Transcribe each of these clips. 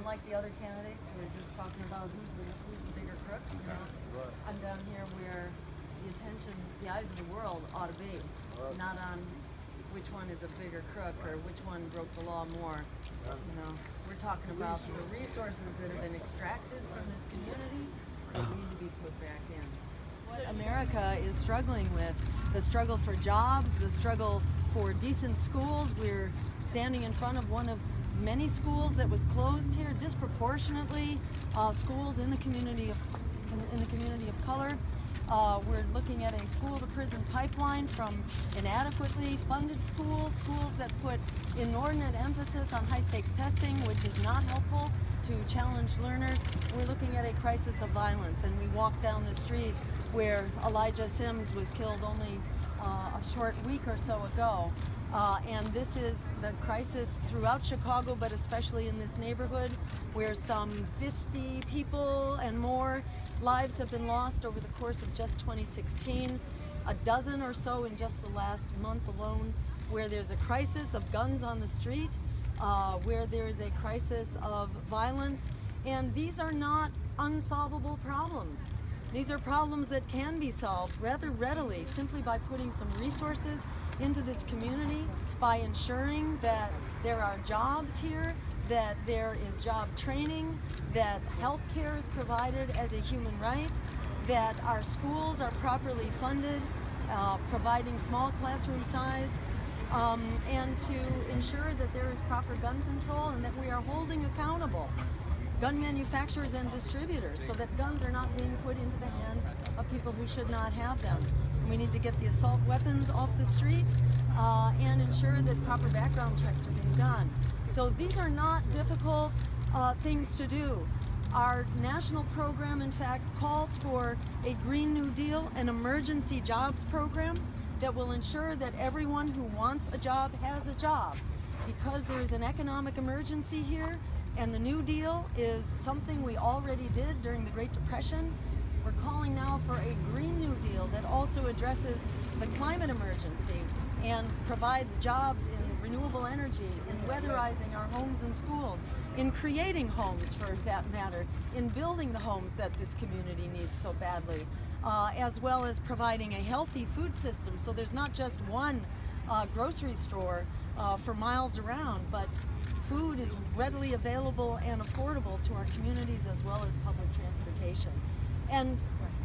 unlike the other candidates who are just talking about who's the bigger crook, you know, I'm down here where the attention, the eyes of the world ought to be, not on which one is a bigger crook or which one broke the law more. You know, we're talking about the resources that have been extracted from this community that need to be put back in. What America is struggling with, the struggle for jobs, the struggle for decent schools. We're standing in front of one of many schools that was closed here disproportionately, schools in the community of color. We're looking at a school-to-prison pipeline from inadequately funded schools that put inordinate emphasis on high-stakes testing, which is not helpful to challenged learners. We're looking at a crisis of violence, and we walked down the street where Elijah Sims was killed only a short week or so ago. And this is the crisis throughout Chicago, but especially in this neighborhood where some 50 people and more lives have been lost over the course of just 2016, a dozen or so in just the last month alone, where there's a crisis of guns on the street, where there is a crisis of violence. And these are not unsolvable problems. These are problems that can be solved rather readily simply by putting some resources into this community, by ensuring that there are jobs here, that there is job training, that health care is provided as a human right, that our schools are properly funded, providing small classroom size, and to ensure that there is proper gun control and that we are holding accountable gun manufacturers and distributors so that guns are not being put into the hands of people who should not have them. We need to get the assault weapons off the street and ensure that proper background checks are being done. So these are not difficult things to do. Our national program, in fact, calls for a Green New Deal, an emergency jobs program that will ensure that everyone who wants a job has a job. Because there is an economic emergency here, and the New Deal is something we already did during the Great Depression, we're calling now for a Green New Deal that also addresses the climate emergency and provides jobs in renewable energy, in weatherizing our homes and schools, in creating homes for that matter, in building the homes that this community needs so badly, as well as providing a healthy food system so there's not just one grocery store for miles around, but food is readily available and affordable to our communities as well as public transportation. And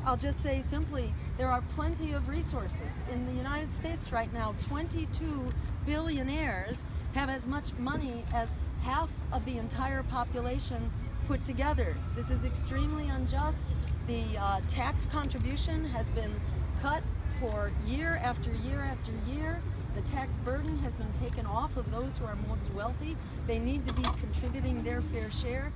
I'll just say simply, there are plenty of resources. In the United States right now, 22 billionaires have as much money as half of the entire population put together. This is extremely unjust. The tax contribution has been cut for year after year after year. The tax burden has been taken off of those who are most wealthy. They need to be contributing their fair share.